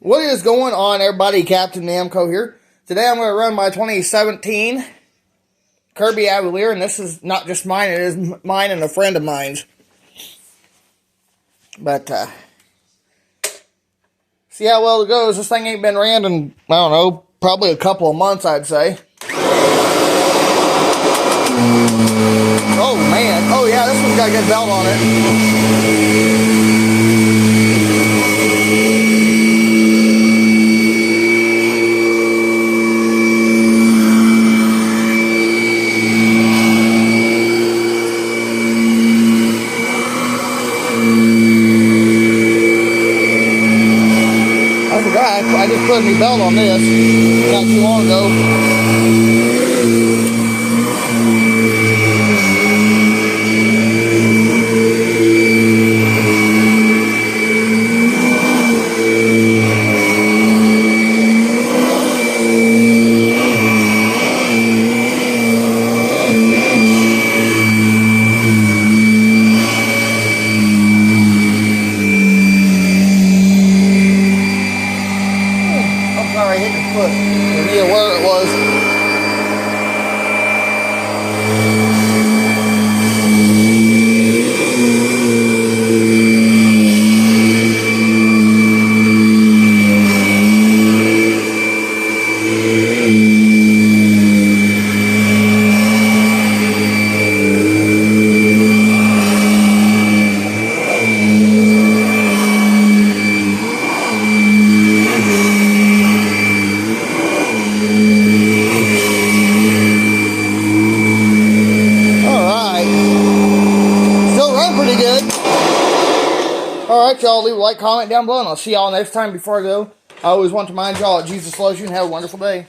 What is going on, everybody? Captain Namco here. Today I'm going to run my 2017 Kirby Avalir, and this is not just mine, it is mine and a friend of mine's. But, see how well it goes. This thing ain't been ran in, I don't know, probably a couple of months, I'd say. Oh, man. Oh, yeah, this one's got a good belt on it. I just put a new belt on this not too long ago. I hit the foot. I knew where it was. Pretty good. Alright, y'all, leave a like, comment down below, and I'll see y'all next time. Before I go, I always want to remind y'all that Jesus loves you, and have a wonderful day.